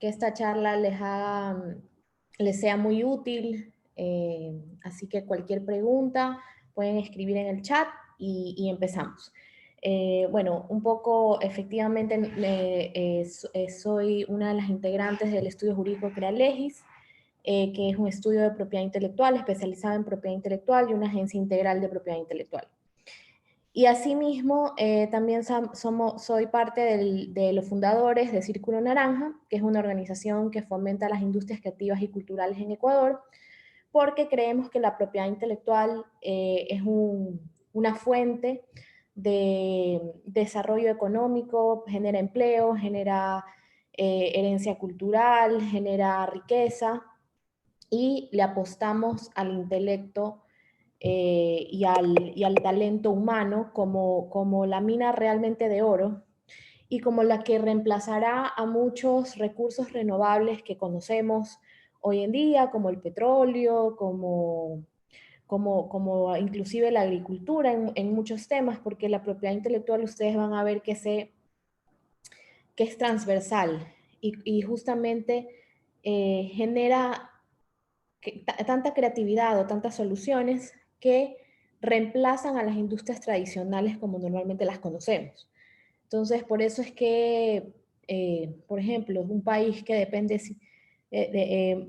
que esta charla les sea muy útil, así que cualquier pregunta pueden escribir en el chat y empezamos. Bueno, un poco, efectivamente, soy una de las integrantes del estudio jurídico CREALegis, que es un estudio de propiedad intelectual especializado en propiedad intelectual y una agencia integral de propiedad intelectual. Y asimismo, también soy parte de los fundadores de Círculo Naranja, que es una organización que fomenta las industrias creativas y culturales en Ecuador, porque creemos que la propiedad intelectual es una fuente de desarrollo económico, genera empleo, genera herencia cultural, genera riqueza, y le apostamos al intelecto y al talento humano como la mina realmente de oro y como la que reemplazará a muchos recursos renovables que conocemos hoy en día, como el petróleo, como inclusive la agricultura en muchos temas, porque la propiedad intelectual ustedes van a ver que es transversal y justamente genera tanta creatividad o tantas soluciones que reemplazan a las industrias tradicionales como normalmente las conocemos. Entonces, por eso es que, por ejemplo, un país que depende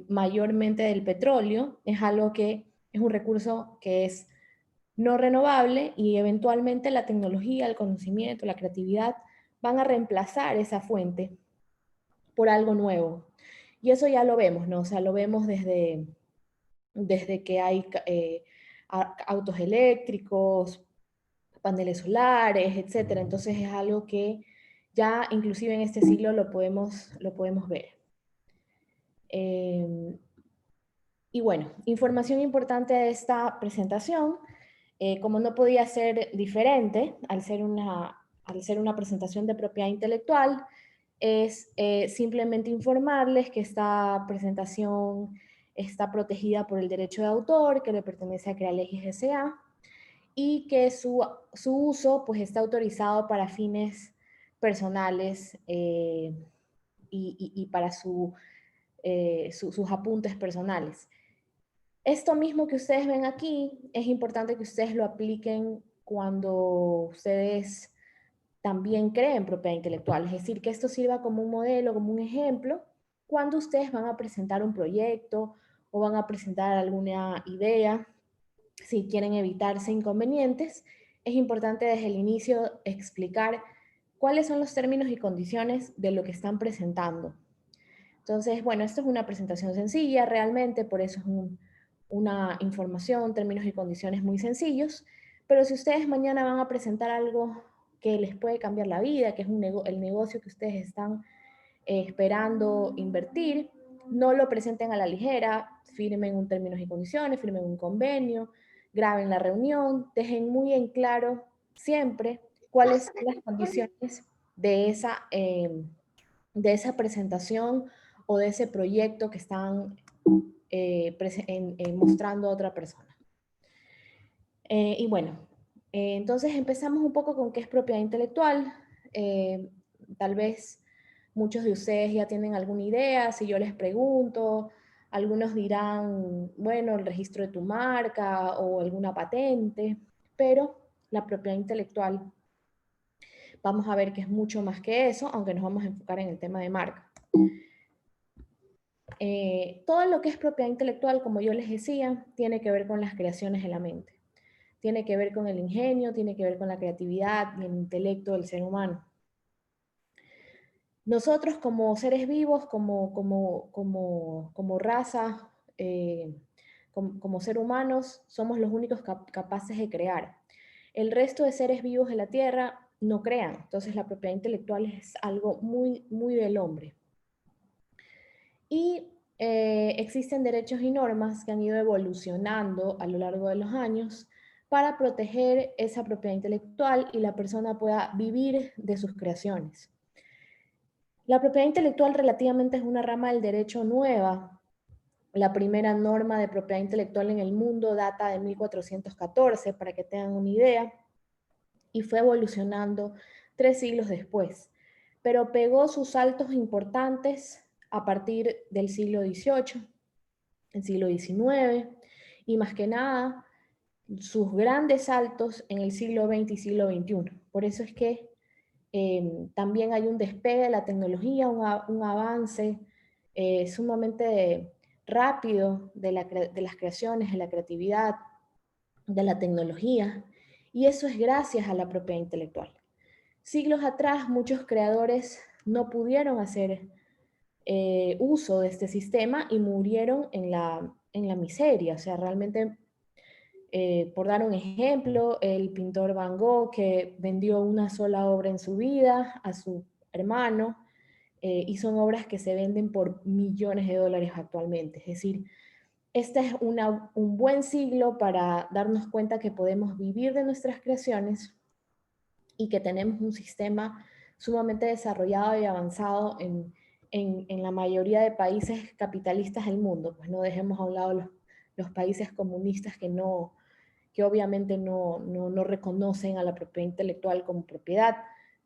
mayormente del petróleo es algo que es un recurso que es no renovable y eventualmente la tecnología, el conocimiento, la creatividad van a reemplazar esa fuente por algo nuevo. Y eso ya lo vemos, ¿no? O sea, lo vemos desde que hay autos eléctricos, paneles solares, etcétera. Entonces es algo que ya inclusive en este siglo lo podemos ver. Y bueno, información importante de esta presentación, como no podía ser diferente al ser una presentación de propiedad intelectual, es simplemente informarles que esta presentación está protegida por el derecho de autor, que le pertenece a CREALegis S.A., y que su uso pues, está autorizado para fines personales y para sus apuntes personales. Esto mismo que ustedes ven aquí, es importante que ustedes lo apliquen cuando ustedes también creen propiedad intelectual, es decir, que esto sirva como un modelo, como un ejemplo, cuando ustedes van a presentar un proyecto o van a presentar alguna idea. Si quieren evitarse inconvenientes, es importante desde el inicio explicar cuáles son los términos y condiciones de lo que están presentando. Entonces, bueno, esto es una presentación sencilla realmente, por eso es una información, términos y condiciones muy sencillos, pero si ustedes mañana van a presentar algo que les puede cambiar la vida, que es el negocio que ustedes están esperando invertir, no lo presenten a la ligera, firmen un términos y condiciones, firmen un convenio, graben la reunión, dejen muy en claro siempre cuáles son las condiciones de esa presentación o de ese proyecto que están mostrando a otra persona. Y bueno, entonces empezamos un poco con qué es propiedad intelectual. Tal vez muchos de ustedes ya tienen alguna idea, si yo les pregunto, algunos dirán, bueno, el registro de tu marca o alguna patente, pero la propiedad intelectual, vamos a ver que es mucho más que eso, aunque nos vamos a enfocar en el tema de marca. Todo lo que es propiedad intelectual, como yo les decía, tiene que ver con las creaciones de la mente. Tiene que ver con el ingenio, tiene que ver con la creatividad y el intelecto del ser humano. Nosotros como seres vivos, como raza, como ser humanos, somos los únicos capaces de crear. El resto de seres vivos de la Tierra no crean. Entonces la propiedad intelectual es algo muy, muy del hombre. Y existen derechos y normas que han ido evolucionando a lo largo de los años para proteger esa propiedad intelectual y la persona pueda vivir de sus creaciones. La propiedad intelectual relativamente es una rama del derecho nueva. La primera norma de propiedad intelectual en el mundo data de 1414, para que tengan una idea, y fue evolucionando 3 siglos después, pero pegó sus saltos importantes a partir del siglo XVIII, el siglo XIX, y más que nada sus grandes saltos en el siglo XX y siglo XXI. Por eso es que también hay un despegue de la tecnología, un avance sumamente rápido de las creaciones, de la creatividad, de la tecnología, y eso es gracias a la propiedad intelectual. Siglos atrás, muchos creadores no pudieron hacer uso de este sistema y murieron en la miseria. O sea, realmente, por dar un ejemplo, el pintor Van Gogh, que vendió una sola obra en su vida a su hermano, y son obras que se venden por millones de dólares actualmente. Es decir, este es un buen siglo para darnos cuenta que podemos vivir de nuestras creaciones y que tenemos un sistema sumamente desarrollado y avanzado en la mayoría de países capitalistas del mundo. Pues no dejemos a un lado los países comunistas que obviamente no reconocen a la propiedad intelectual como propiedad,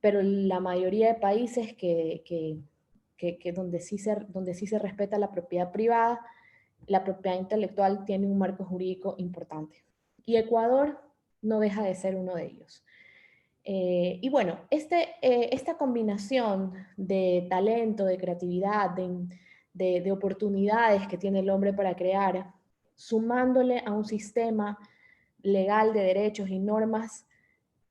pero la mayoría de países donde sí se respeta la propiedad privada, la propiedad intelectual tiene un marco jurídico importante. Y Ecuador no deja de ser uno de ellos. Y bueno, esta combinación de talento, de creatividad, de oportunidades que tiene el hombre para crear, sumándole a un sistema legal de derechos y normas,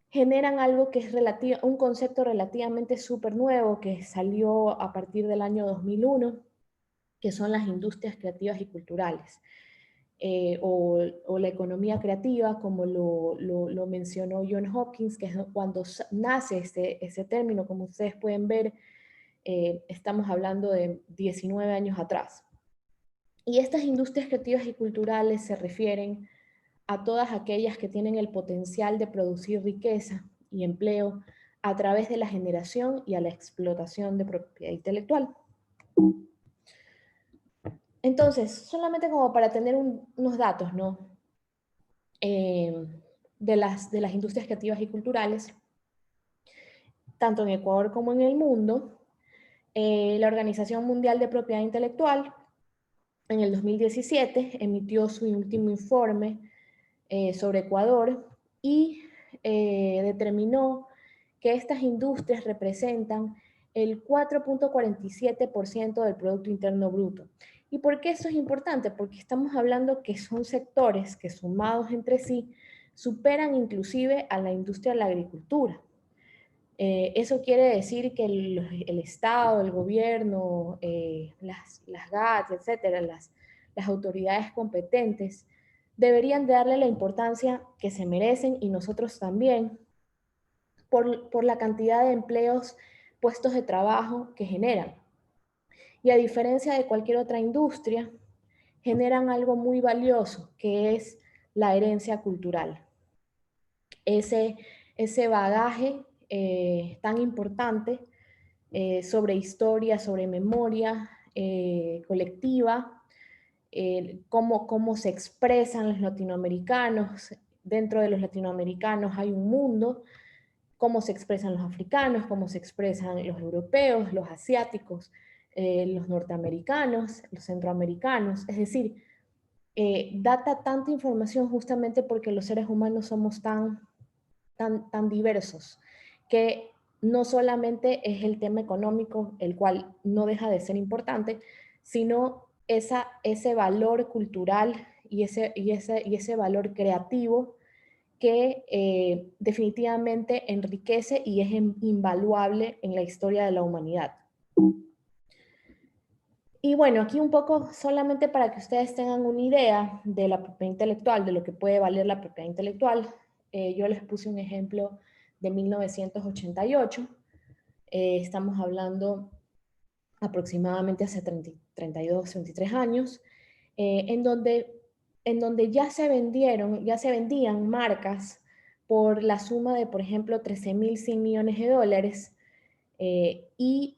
generan algo que es un concepto relativamente súper nuevo que salió a partir del año 2001, que son las industrias creativas y culturales. O la economía creativa, como lo mencionó John Hopkins, que es cuando nace ese término, como ustedes pueden ver, estamos hablando de 19 años atrás. Y estas industrias creativas y culturales se refieren a todas aquellas que tienen el potencial de producir riqueza y empleo a través de la generación y a la explotación de propiedad intelectual. Entonces, solamente como para tener unos datos, ¿no? De las industrias creativas y culturales, tanto en Ecuador como en el mundo, la Organización Mundial de Propiedad Intelectual en el 2017 emitió su último informe sobre Ecuador y determinó que estas industrias representan el 4.47% del Producto Interno Bruto. ¿Y por qué eso es importante? Porque estamos hablando que son sectores que sumados entre sí superan inclusive a la industria de la agricultura. Eso quiere decir que el Estado, el gobierno, las GATS, etcétera, las autoridades competentes, deberían darle la importancia que se merecen y nosotros también por la cantidad de empleos, puestos de trabajo que generan. Y a diferencia de cualquier otra industria, generan algo muy valioso, que es la herencia cultural. Ese bagaje tan importante sobre historia, sobre memoria colectiva, cómo se expresan los latinoamericanos. Dentro de los latinoamericanos hay un mundo, cómo se expresan los africanos, cómo se expresan los europeos, los asiáticos, los norteamericanos, los centroamericanos. Es decir, data tanta información justamente porque los seres humanos somos tan diversos, que no solamente es el tema económico, el cual no deja de ser importante, sino ese valor cultural y ese valor creativo que definitivamente enriquece y es invaluable en la historia de la humanidad. Y bueno, aquí un poco solamente para que ustedes tengan una idea de la propiedad intelectual, de lo que puede valer la propiedad intelectual, yo les puse un ejemplo de 1988. Estamos hablando aproximadamente hace 32, 33 años, en donde ya se vendían marcas por la suma de, por ejemplo, 13.100 millones de dólares, y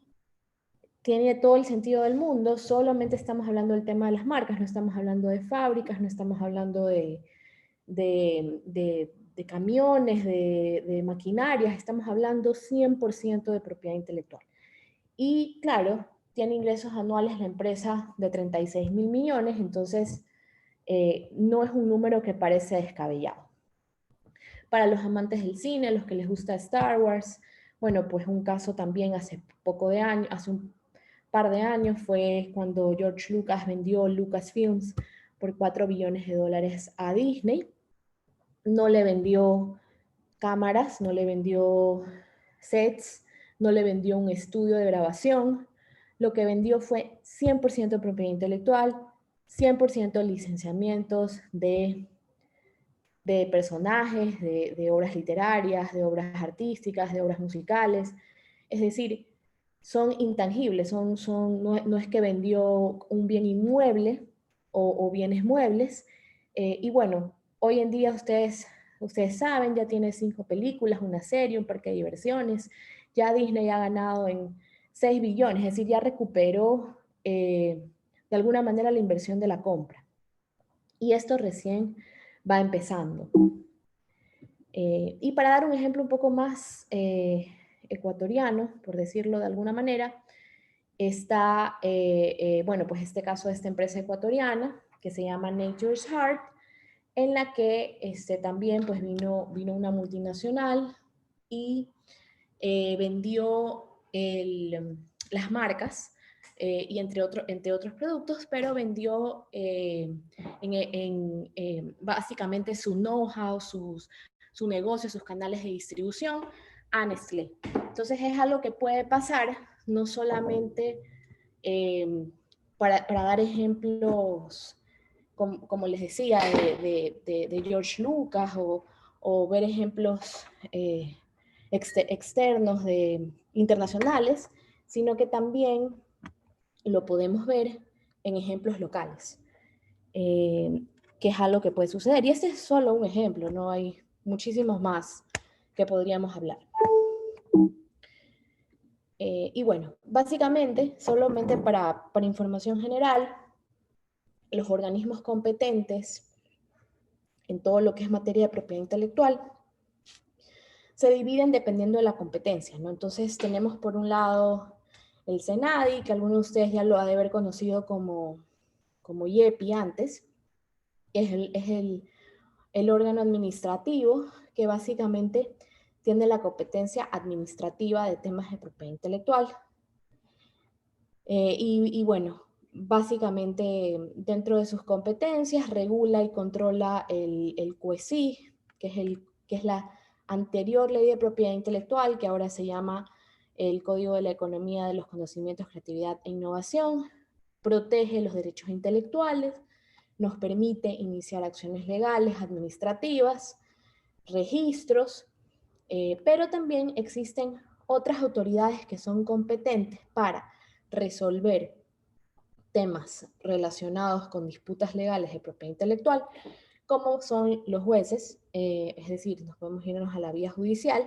tiene todo el sentido del mundo. Solamente estamos hablando del tema de las marcas, no estamos hablando de fábricas, no estamos hablando de camiones, de maquinarias, estamos hablando 100% de propiedad intelectual. Y claro, tiene ingresos anuales la empresa de 36.000 millones, entonces no es un número que parece descabellado. Para los amantes del cine, los que les gusta Star Wars, bueno, pues un caso también hace un par de años fue cuando George Lucas vendió Lucasfilms por 4 billones de dólares a Disney. No le vendió cámaras, no le vendió sets, no le vendió un estudio de grabación. Lo que vendió fue 100% propiedad intelectual, 100% licenciamientos de personajes, de obras literarias, de obras artísticas, de obras musicales. Es decir, son intangibles, no es que vendió un bien inmueble o bienes muebles. Y bueno, hoy en día ustedes saben, ya tiene 5 películas, una serie, un parque de diversiones. Ya Disney ha ganado en 6 billones, es decir, ya recuperó de alguna manera la inversión de la compra. Y esto recién va empezando. Y para dar un ejemplo un poco más ecuatoriano, por decirlo de alguna manera, está, bueno, pues este caso de esta empresa ecuatoriana que se llama Nature's Heart, en la que también pues vino una multinacional y vendió las marcas y entre otros productos, pero vendió básicamente su know-how, su negocio, sus canales de distribución a Nestlé. Entonces es algo que puede pasar no solamente para dar ejemplos, como les decía, de George Lucas o ver ejemplos externos internacionales, sino que también lo podemos ver en ejemplos locales, eh, que es algo que puede suceder. Y este es solo un ejemplo, no hay muchísimos más que podríamos hablar. Y bueno, básicamente, solamente para información general, los organismos competentes en todo lo que es materia de propiedad intelectual se dividen dependiendo de la competencia, ¿no? Entonces tenemos por un lado el SENADI, que algunos de ustedes ya lo ha de haber conocido como IEPI antes, que es el órgano administrativo que básicamente tiene la competencia administrativa de temas de propiedad intelectual. Y bueno, básicamente dentro de sus competencias regula y controla el CUESI, que es la anterior ley de propiedad intelectual, que ahora se llama el Código de la Economía de los Conocimientos, Creatividad e Innovación, protege los derechos intelectuales, nos permite iniciar acciones legales, administrativas, registros, pero también existen otras autoridades que son competentes para resolver temas relacionados con disputas legales de propiedad intelectual, como son los jueces, es decir, nos podemos irnos a la vía judicial,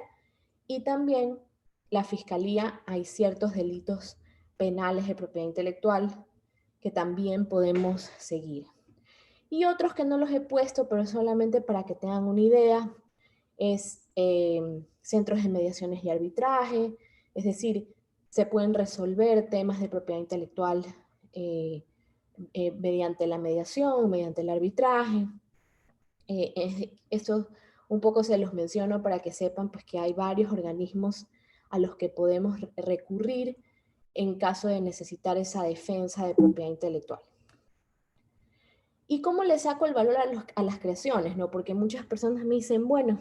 y también la fiscalía. Hay ciertos delitos penales de propiedad intelectual que también podemos seguir. Y otros que no los he puesto, pero solamente para que tengan una idea, es centros de mediaciones y arbitraje, es decir, se pueden resolver temas de propiedad intelectual mediante la mediación, mediante el arbitraje. Esto un poco se los menciono para que sepan pues, que hay varios organismos a los que podemos recurrir en caso de necesitar esa defensa de propiedad intelectual. ¿Y cómo le saco el valor a las creaciones? ¿No? Porque muchas personas me dicen, bueno,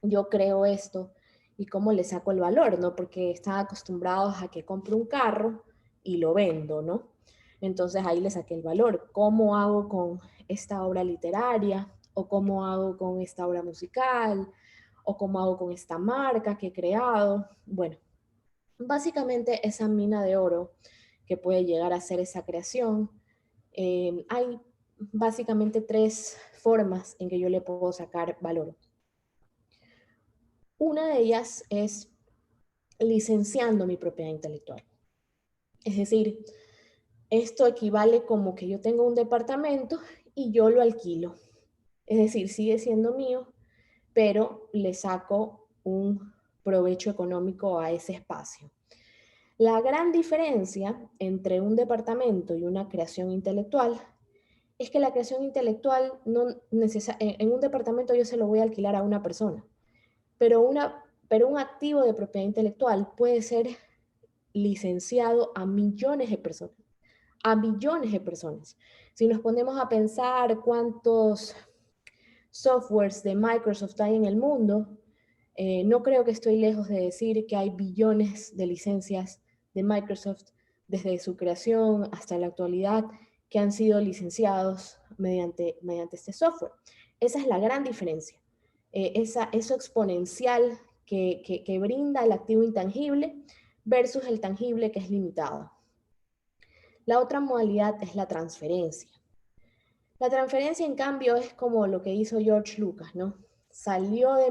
yo creo esto, ¿y cómo le saco el valor? ¿No? Porque están acostumbrados a que compro un carro y lo vendo, ¿no? Entonces ahí le saqué el valor. ¿Cómo hago con esta obra literaria? ¿O cómo hago con esta obra musical? ¿O cómo hago con esta marca que he creado? Bueno, básicamente esa mina de oro que puede llegar a ser esa creación, hay básicamente 3 formas en que yo le puedo sacar valor. Una de ellas es licenciando mi propiedad intelectual. Es decir, esto equivale como que yo tengo un departamento y yo lo alquilo. Es decir, sigue siendo mío, pero le saco un provecho económico a ese espacio. La gran diferencia entre un departamento y una creación intelectual es que la creación intelectual en un departamento yo se lo voy a alquilar a una persona, pero un activo de propiedad intelectual puede ser licenciado a millones de personas, a millones de personas. Si nos ponemos a pensar cuántos softwares de Microsoft hay en el mundo, no creo que estoy lejos de decir que hay billones de licencias de Microsoft desde su creación hasta la actualidad que han sido licenciados mediante este software. Esa es la gran diferencia. Eso exponencial que brinda el activo intangible versus el tangible que es limitado. La otra modalidad es la transferencia. La transferencia, en cambio, es como lo que hizo George Lucas, ¿no? Salió de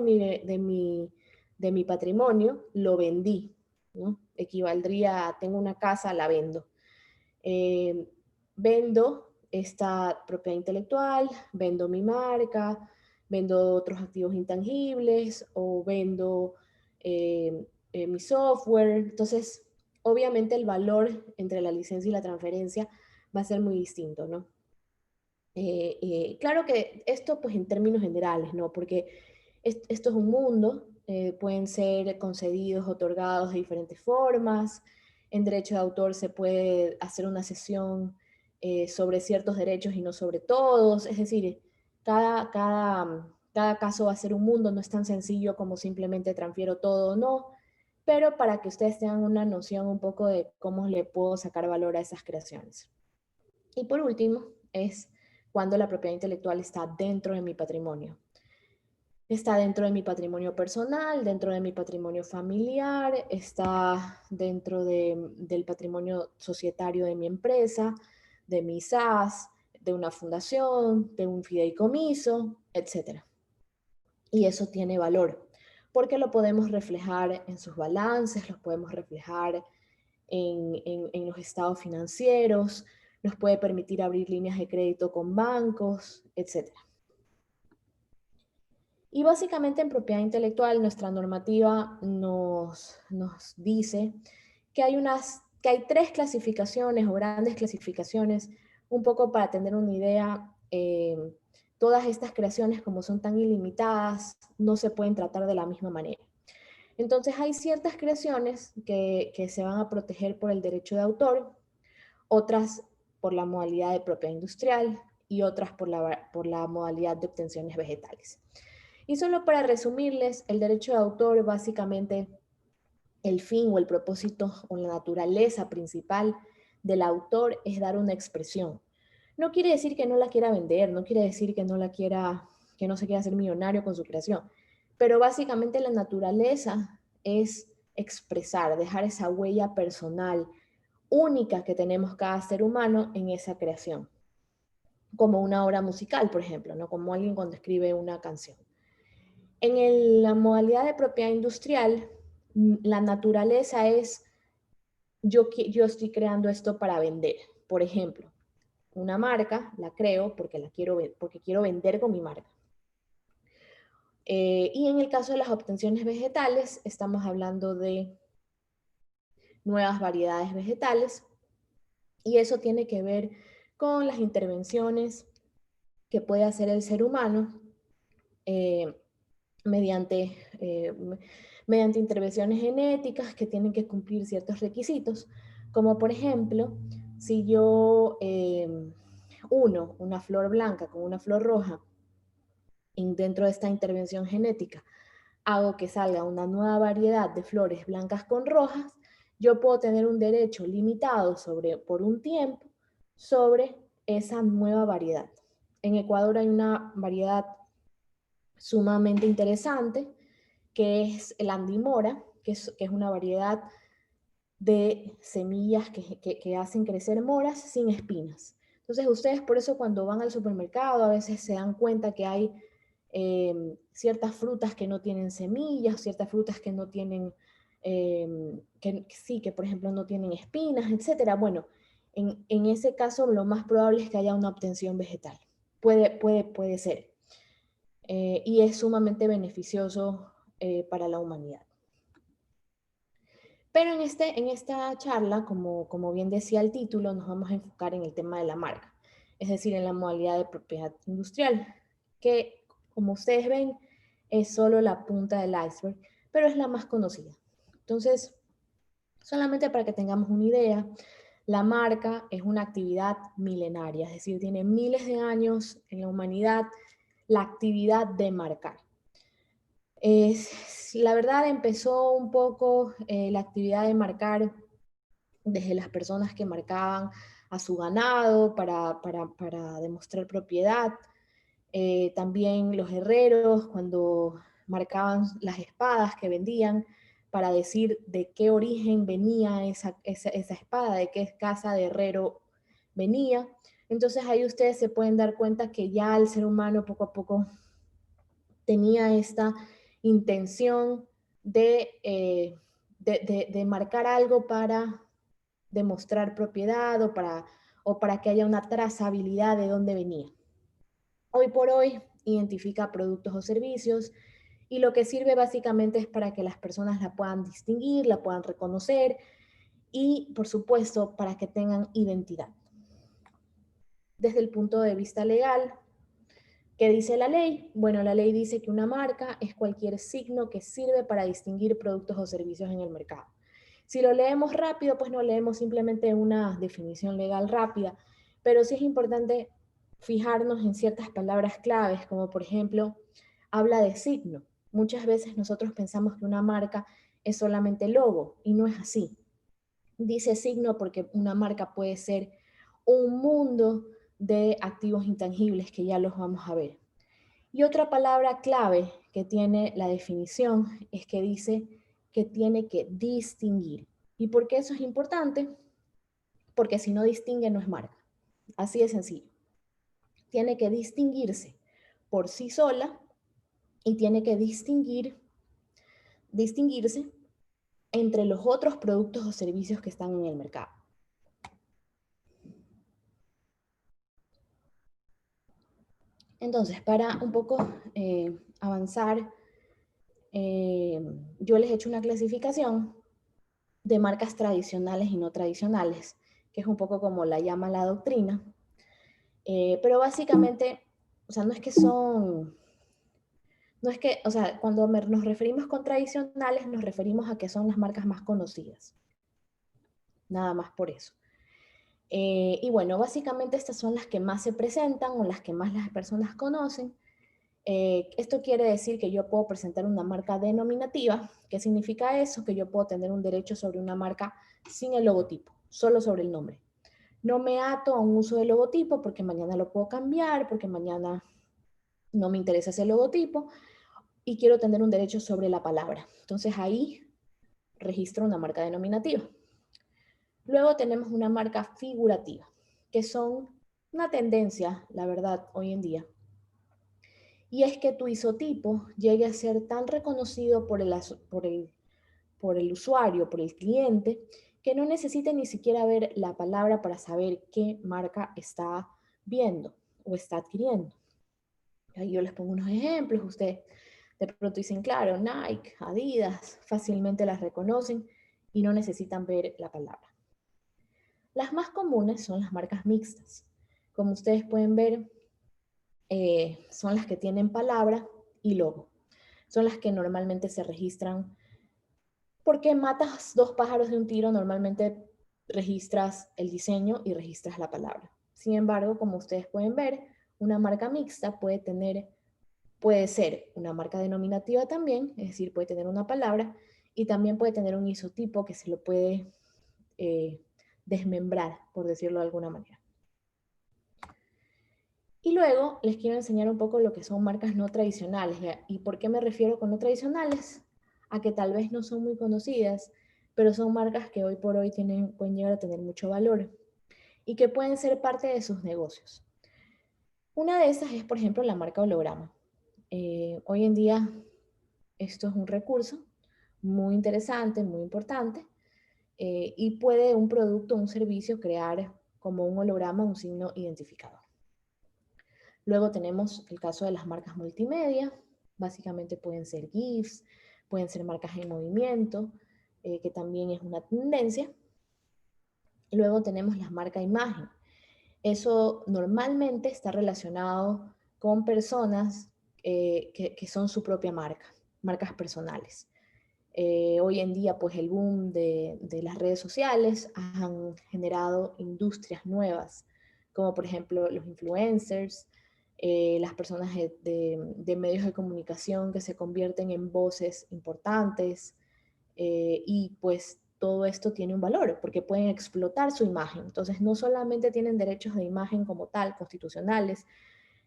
mi patrimonio, lo vendí, ¿no? Equivaldría a, tengo una casa, la vendo. Eh, Vendo esta propiedad intelectual, vendo mi marca, vendo otros activos intangibles o vendo mi software. Entonces, obviamente el valor entre la licencia y la transferencia va a ser muy distinto, ¿no? Claro que esto pues en términos generales, ¿no? Porque esto es un mundo, pueden ser concedidos, otorgados de diferentes formas. En derecho de autor se puede hacer una sesión sobre ciertos derechos y no sobre todos. Es decir, cada caso va a ser un mundo, no es tan sencillo como simplemente transfiero todo o no, pero para que ustedes tengan una noción un poco de cómo le puedo sacar valor a esas creaciones. Y por último, es cuando la propiedad intelectual está dentro de mi patrimonio. Está dentro de mi patrimonio personal, dentro de mi patrimonio familiar, está dentro del patrimonio societario de mi empresa, de mi SAS, de una fundación, de un fideicomiso, etc. Y eso tiene valor, porque lo podemos reflejar en sus balances, lo podemos reflejar en los estados financieros, nos puede permitir abrir líneas de crédito con bancos, etc. Y básicamente en propiedad intelectual nuestra normativa nos dice que hay tres clasificaciones o grandes clasificaciones, un poco para tener una idea. Todas estas creaciones, como son tan ilimitadas, no se pueden tratar de la misma manera. Entonces hay ciertas creaciones que se van a proteger por el derecho de autor, otras por la modalidad de propiedad industrial y otras por la modalidad de obtenciones vegetales. Y solo para resumirles, el derecho de autor básicamente el fin o el propósito o la naturaleza principal del autor es dar una expresión. No quiere decir que no la quiera vender, no quiere decir que que no se quiera hacer millonario con su creación, pero básicamente la naturaleza es expresar, dejar esa huella personal única que tenemos cada ser humano en esa creación, como una obra musical, por ejemplo, ¿no? Como alguien cuando escribe una canción. La modalidad de propiedad industrial, la naturaleza es, yo estoy creando esto para vender. Por ejemplo, una marca la creo porque quiero vender con mi marca. Y en el caso de las obtenciones vegetales, estamos hablando de nuevas variedades vegetales y eso tiene que ver con las intervenciones que puede hacer el ser humano eh, mediante, eh, mediante intervenciones genéticas que tienen que cumplir ciertos requisitos, como por ejemplo, si yo uno una flor blanca con una flor roja dentro de esta intervención genética, hago que salga una nueva variedad de flores blancas con rojas, yo puedo tener un derecho limitado por un tiempo sobre esa nueva variedad. En Ecuador hay una variedad sumamente interesante que es el andimora, que es una variedad de semillas que hacen crecer moras sin espinas. Entonces ustedes por eso cuando van al supermercado a veces se dan cuenta que hay ciertas frutas que no tienen semillas, ciertas frutas que no tienen, que por ejemplo no tienen espinas, etc. Bueno, en ese caso lo más probable es que haya una obtención vegetal. Puede ser. Y es sumamente beneficioso para la humanidad. Pero en esta charla, como bien decía el título, nos vamos a enfocar en el tema de la marca, es decir, en la modalidad de propiedad industrial, que como ustedes ven es solo la punta del iceberg, pero es la más conocida. Entonces, solamente para que tengamos una idea, la marca es una actividad milenaria, es decir, tiene miles de años en la humanidad la actividad de marcar. La verdad empezó un poco la actividad de marcar desde las personas que marcaban a su ganado para demostrar propiedad, también los herreros cuando marcaban las espadas que vendían para decir de qué origen venía esa espada, de qué casa de herrero venía. Entonces ahí ustedes se pueden dar cuenta que ya el ser humano poco a poco tenía esta intención de marcar algo para demostrar propiedad o para que haya una trazabilidad de dónde venía. Hoy por hoy identifica productos o servicios y lo que sirve básicamente es para que las personas la puedan distinguir, la puedan reconocer y, por supuesto, para que tengan identidad. Desde el punto de vista legal, ¿qué dice la ley? Bueno, la ley dice que una marca es cualquier signo que sirve para distinguir productos o servicios en el mercado. Si lo leemos rápido, pues no leemos simplemente una definición legal rápida, pero sí es importante fijarnos en ciertas palabras claves, como por ejemplo, habla de signo. Muchas veces nosotros pensamos que una marca es solamente logo y no es así. Dice signo porque una marca puede ser un mundo de activos intangibles que ya los vamos a ver. Y otra palabra clave que tiene la definición es que dice que tiene que distinguir. ¿Y por qué eso es importante? Porque si no distingue no es marca. Así de sencillo. Tiene que distinguirse por sí sola y tiene que distinguirse entre los otros productos o servicios que están en el mercado. Entonces, para un poco avanzar, yo les he hecho una clasificación de marcas tradicionales y no tradicionales, que es un poco como la llama la doctrina. Pero básicamente, o sea, no es que, o sea, cuando nos referimos con tradicionales, nos referimos a que son las marcas más conocidas. Nada más por eso. Y bueno, básicamente estas son las que más se presentan o las que más las personas conocen. Esto quiere decir que yo puedo presentar una marca denominativa. ¿Qué significa eso? Que yo puedo tener un derecho sobre una marca sin el logotipo, solo sobre el nombre. No me ato a un uso de logotipo porque mañana lo puedo cambiar, porque mañana no me interesa ese logotipo y quiero tener un derecho sobre la palabra. Entonces ahí registro una marca denominativa. Luego tenemos una marca figurativa, que son una tendencia, la verdad, hoy en día. Y es que tu isotipo llegue a ser tan reconocido por el usuario, por el cliente, que no necesite ni siquiera ver la palabra para saber qué marca está viendo o está adquiriendo. Ahí yo les pongo unos ejemplos, ustedes de pronto dicen, claro, Nike, Adidas, fácilmente las reconocen y no necesitan ver la palabra. Las más comunes son las marcas mixtas. Como ustedes pueden ver, son las que tienen palabra y logo. Son las que normalmente se registran porque matas dos pájaros de un tiro, normalmente registras el diseño y registras la palabra. Sin embargo, como ustedes pueden ver, una marca mixta puede ser una marca denominativa también, es decir, puede tener una palabra y también puede tener un isotipo que se lo puede eh, desmembrar, por decirlo de alguna manera. Y luego les quiero enseñar un poco lo que son marcas no tradicionales. ¿Y por qué me refiero con no tradicionales? A que tal vez no son muy conocidas, pero son marcas que hoy por hoy pueden llegar a tener mucho valor y que pueden ser parte de sus negocios. Una de esas es, por ejemplo, la marca holograma. Hoy en día esto es un recurso muy interesante, muy importante, y puede un producto o un servicio crear como un holograma un signo identificador. Luego tenemos el caso de las marcas multimedia, básicamente pueden ser GIFs, pueden ser marcas en movimiento, que también es una tendencia. Luego tenemos la marca imagen. Eso normalmente está relacionado con personas que son su propia marca, marcas personales. Hoy en día, pues el boom de las redes sociales han generado industrias nuevas, como por ejemplo los influencers, las personas de medios de comunicación que se convierten en voces importantes, y pues todo esto tiene un valor porque pueden explotar su imagen. Entonces no solamente tienen derechos de imagen como tal, constitucionales,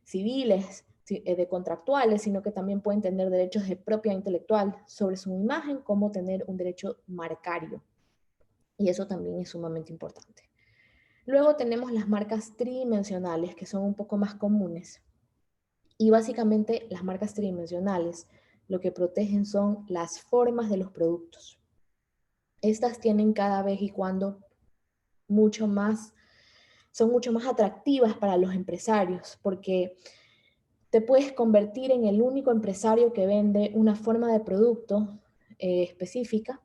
civiles, de contractuales, sino que también pueden tener derechos de propiedad intelectual sobre su imagen, como tener un derecho marcario. Y eso también es sumamente importante. Luego tenemos las marcas tridimensionales, que son un poco más comunes. Y básicamente las marcas tridimensionales lo que protegen son las formas de los productos. Estas tienen cada vez y cuando mucho más, son mucho más atractivas para los empresarios, porque te puedes convertir en el único empresario que vende una forma de producto específica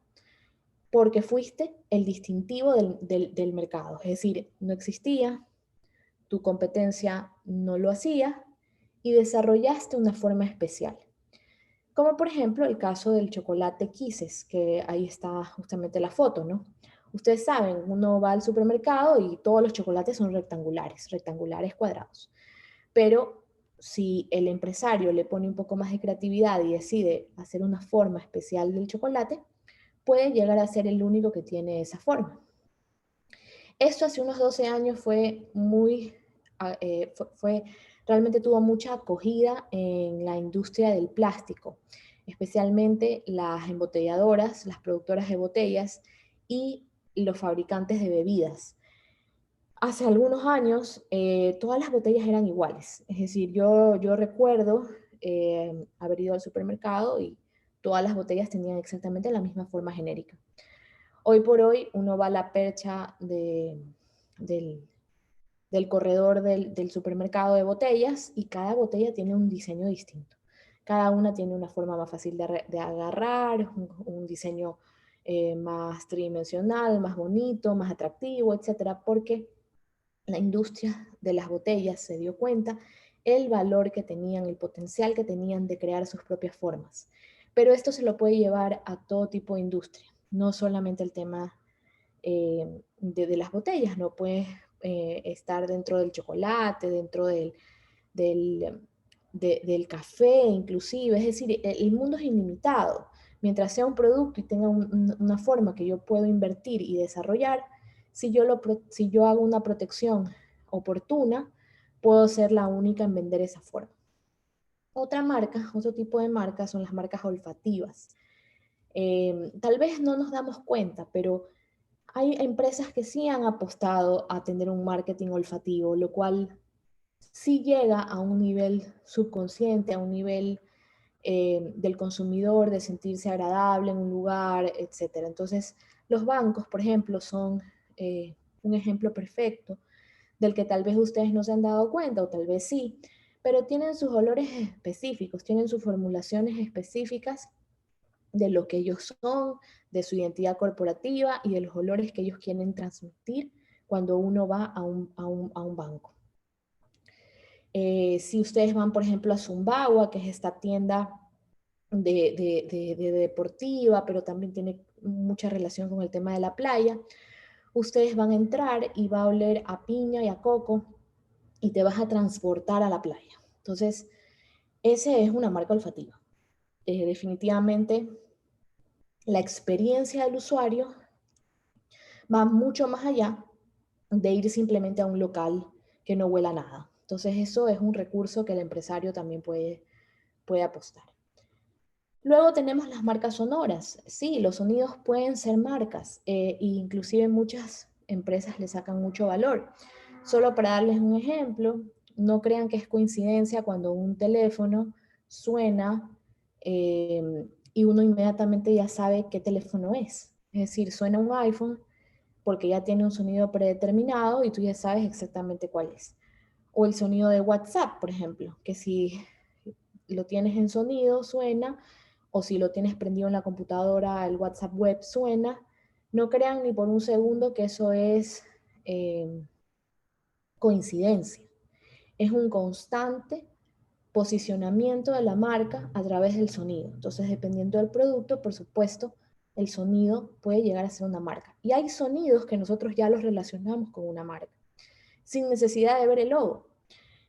porque fuiste el distintivo del mercado. Es decir, no existía, tu competencia no lo hacía y desarrollaste una forma especial. Como por ejemplo el caso del chocolate Kisses, que ahí está justamente la foto, ¿no? Ustedes saben, uno va al supermercado y todos los chocolates son rectangulares, rectangulares cuadrados. Pero si el empresario le pone un poco más de creatividad y decide hacer una forma especial del chocolate, puede llegar a ser el único que tiene esa forma. Esto hace unos 12 años fue muy, realmente tuvo mucha acogida en la industria del plástico, especialmente las embotelladoras, las productoras de botellas y los fabricantes de bebidas. Hace algunos años todas las botellas eran iguales, es decir, yo recuerdo haber ido al supermercado y todas las botellas tenían exactamente la misma forma genérica. Hoy por hoy uno va a la percha del, del corredor del supermercado de botellas y cada botella tiene un diseño distinto. Cada una tiene una forma más fácil de agarrar, un diseño más tridimensional, más bonito, más atractivo, etcétera, porque la industria de las botellas se dio cuenta el valor que tenían, el potencial que tenían de crear sus propias formas. Pero esto se lo puede llevar a todo tipo de industria, no solamente el tema de las botellas, no puede estar dentro del chocolate, dentro del, del café inclusive, es decir, el mundo es ilimitado. Mientras sea un producto y tenga una forma que yo puedo invertir y desarrollar, si yo hago una protección oportuna, puedo ser la única en vender esa forma. Otra marca, otro tipo de marcas son las marcas olfativas. Tal vez no nos damos cuenta, pero hay empresas que sí han apostado a tener un marketing olfativo, lo cual sí llega a un nivel subconsciente, a un nivel del consumidor, de sentirse agradable en un lugar, etc. Entonces, los bancos, por ejemplo, son un ejemplo perfecto del que tal vez ustedes no se han dado cuenta o tal vez sí, pero tienen sus olores específicos, tienen sus formulaciones específicas de lo que ellos son, de su identidad corporativa y de los olores que ellos quieren transmitir cuando uno va a un banco. Si ustedes van, por ejemplo, a Zumbagua, que es esta tienda de deportiva, pero también tiene mucha relación con el tema de la playa, ustedes van a entrar y va a oler a piña y a coco y te vas a transportar a la playa. Entonces, ese es una marca olfativa. Definitivamente, la experiencia del usuario va mucho más allá de ir simplemente a un local que no huela a nada. Entonces, eso es un recurso que el empresario también puede apostar. Luego tenemos las marcas sonoras. Sí, los sonidos pueden ser marcas e inclusive muchas empresas le sacan mucho valor. Solo para darles un ejemplo, no crean que es coincidencia cuando un teléfono suena y uno inmediatamente ya sabe qué teléfono es. Es decir, suena un iPhone porque ya tiene un sonido predeterminado y tú ya sabes exactamente cuál es. O el sonido de WhatsApp, por ejemplo, que si lo tienes en sonido, suena, o si lo tienes prendido en la computadora, el WhatsApp web suena, no crean ni por un segundo que eso es coincidencia. Es un constante posicionamiento de la marca a través del sonido. Entonces, dependiendo del producto, por supuesto, el sonido puede llegar a ser una marca. Y hay sonidos que nosotros ya los relacionamos con una marca, sin necesidad de ver el logo.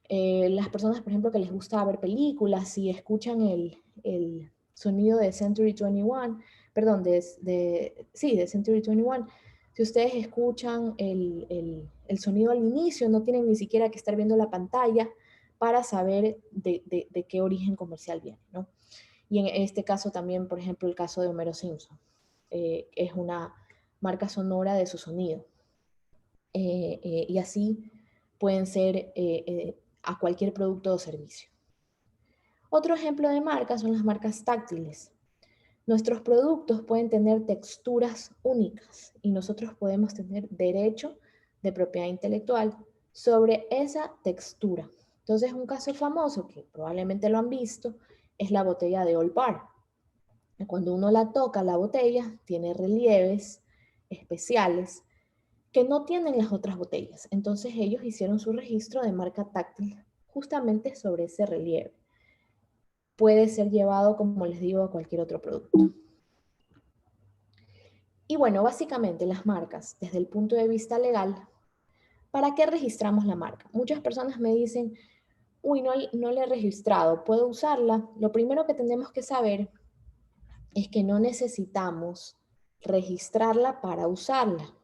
Las personas, por ejemplo, que les gusta ver películas, si escuchan el sonido de Century 21, perdón, sí, de Century 21, si ustedes escuchan el sonido al inicio, no tienen ni siquiera que estar viendo la pantalla para saber de qué origen comercial viene, ¿no? Y en este caso también, por ejemplo, el caso de Homero Simpson, es una marca sonora de su sonido. Y así pueden ser a cualquier producto o servicio. Otro ejemplo de marca son las marcas táctiles. Nuestros productos pueden tener texturas únicas y nosotros podemos tener derecho de propiedad intelectual sobre esa textura. Entonces, un caso famoso que probablemente lo han visto es la botella de Old Par. Cuando uno la toca, la botella tiene relieves especiales que no tienen las otras botellas. Entonces ellos hicieron su registro de marca táctil justamente sobre ese relieve. Puede ser llevado, como les digo, a cualquier otro producto. Y bueno, básicamente las marcas, desde el punto de vista legal, ¿para qué registramos la marca? Muchas personas me dicen, uy, no la he registrado, ¿puedo usarla? Lo primero que tenemos que saber es que no necesitamos registrarla para usarla.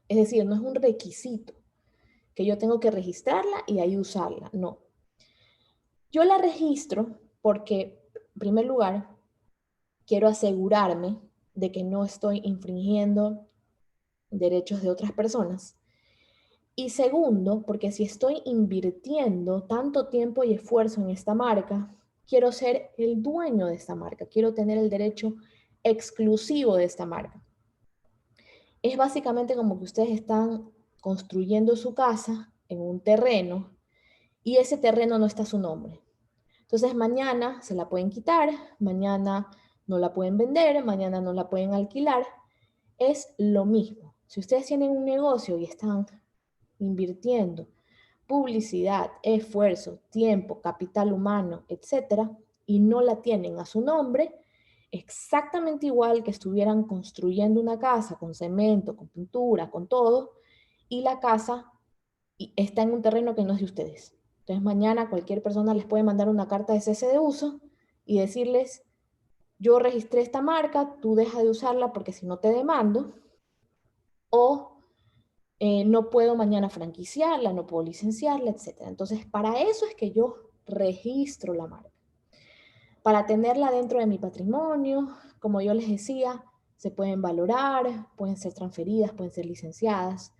Es decir, no es un requisito que yo tengo que registrarla y ahí usarla, no. Yo la registro porque, en primer lugar, quiero asegurarme de que no estoy infringiendo derechos de otras personas. Y segundo, porque si estoy invirtiendo tanto tiempo y esfuerzo en esta marca, quiero ser el dueño de esta marca, quiero tener el derecho exclusivo de esta marca. Es básicamente como que ustedes están construyendo su casa en un terreno y ese terreno no está a su nombre. Entonces mañana se la pueden quitar, mañana no la pueden vender, mañana no la pueden alquilar. Es lo mismo. Si ustedes tienen un negocio y están invirtiendo publicidad, esfuerzo, tiempo, capital humano, etcétera, y no la tienen a su nombre, exactamente igual que estuvieran construyendo una casa con cemento, con pintura, con todo, y la casa está en un terreno que no es de ustedes. Entonces mañana cualquier persona les puede mandar una carta de cese de uso y decirles, yo registré esta marca, tú deja de usarla porque si no te demando, o no puedo mañana franquiciarla, no puedo licenciarla, etc. Entonces, para eso es que yo registro la marca. Para tenerla dentro de mi patrimonio, como yo les decía, se pueden valorar, pueden ser transferidas, pueden ser licenciadas.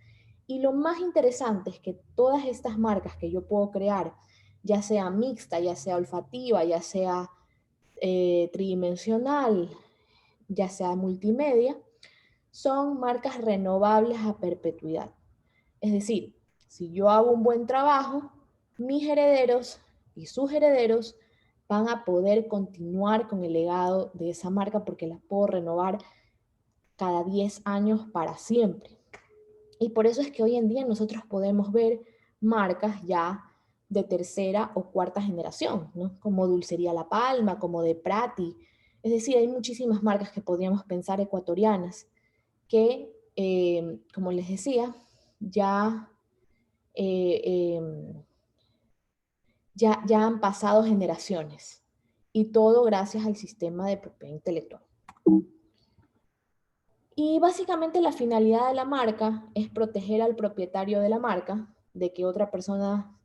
Y lo más interesante es que todas estas marcas que yo puedo crear, ya sea mixta, ya sea olfativa, ya sea tridimensional, ya sea multimedia, son marcas renovables a perpetuidad. Es decir, si yo hago un buen trabajo, mis herederos y sus herederos van a poder continuar con el legado de esa marca porque la puedo renovar cada 10 años para siempre. Y por eso es que hoy en día nosotros podemos ver marcas ya de tercera o cuarta generación, ¿no? Como Dulcería La Palma, como de Prati. Es decir, hay muchísimas marcas que podríamos pensar ecuatorianas que, como les decía, ya, ya han pasado generaciones y todo gracias al sistema de propiedad intelectual. Y básicamente la finalidad de la marca es proteger al propietario de la marca de que otra persona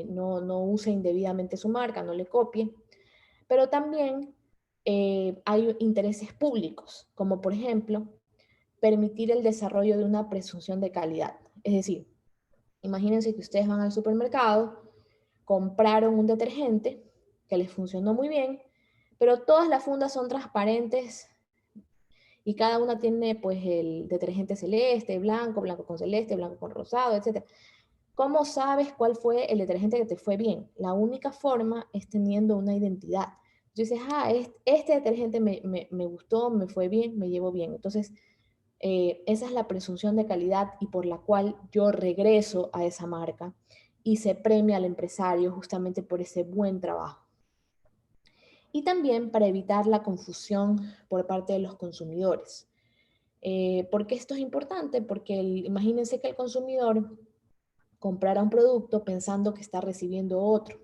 no use indebidamente su marca, no le copie, pero también hay intereses públicos, como por ejemplo permitir el desarrollo de una presunción de calidad. Es decir, imagínense que ustedes van al supermercado, compraron un detergente que les funcionó muy bien, pero todas las fundas son transparentes y cada una tiene pues el detergente celeste, blanco, blanco con celeste, blanco con rosado, etc. ¿Cómo sabes cuál fue el detergente que te fue bien? La única forma es teniendo una identidad. Tú dices, este detergente me gustó, me fue bien, me llevó bien. Entonces, esa es la presunción de calidad y por la cual yo regreso a esa marca y se premia al empresario justamente por ese buen trabajo. Y también para evitar la confusión por parte de los consumidores. ¿Por qué esto es importante? Porque imagínense que el consumidor comprara un producto pensando que está recibiendo otro.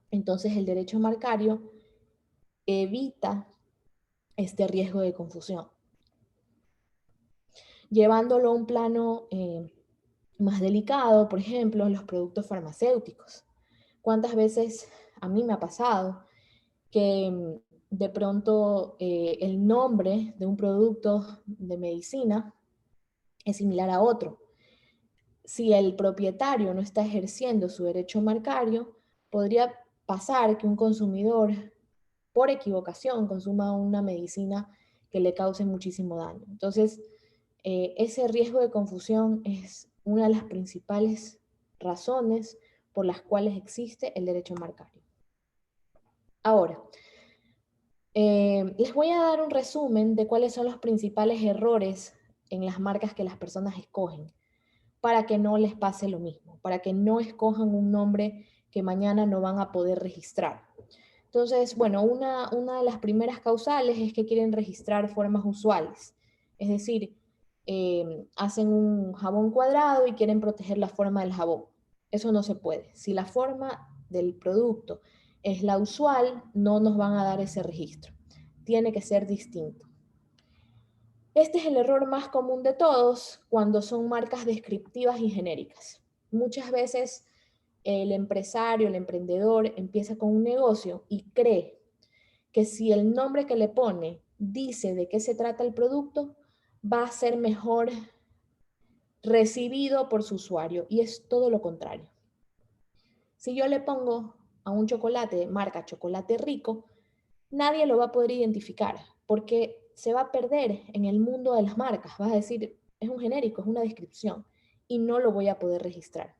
Entonces el derecho marcario evita este riesgo de confusión, llevándolo a un plano más delicado, por ejemplo, los productos farmacéuticos. ¿Cuántas veces a mí me ha pasado que de pronto el nombre de un producto de medicina es similar a otro? Si el propietario no está ejerciendo su derecho marcario, podría pasar que un consumidor, por equivocación, consuma una medicina que le cause muchísimo daño. Entonces, ese riesgo de confusión es una de las principales razones por las cuales existe el derecho marcario. Ahora, les voy a dar un resumen de cuáles son los principales errores en las marcas que las personas escogen para que no les pase lo mismo, para que no escojan un nombre que mañana no van a poder registrar. Entonces, bueno, una de las primeras causales es que quieren registrar formas usuales, es decir, hacen un jabón cuadrado y quieren proteger la forma del jabón. Eso no se puede. Si la forma del producto es la usual, no nos van a dar ese registro. Tiene que ser distinto. Este es el error más común de todos cuando son marcas descriptivas y genéricas. Muchas veces el empresario, el emprendedor empieza con un negocio y cree que si el nombre que le pone dice de qué se trata el producto, va a ser mejor recibido por su usuario, y es todo lo contrario. Si yo le pongo a un chocolate marca Chocolate Rico, nadie lo va a poder identificar porque se va a perder en el mundo de las marcas. Vas a decir, es un genérico, es una descripción y no lo voy a poder registrar.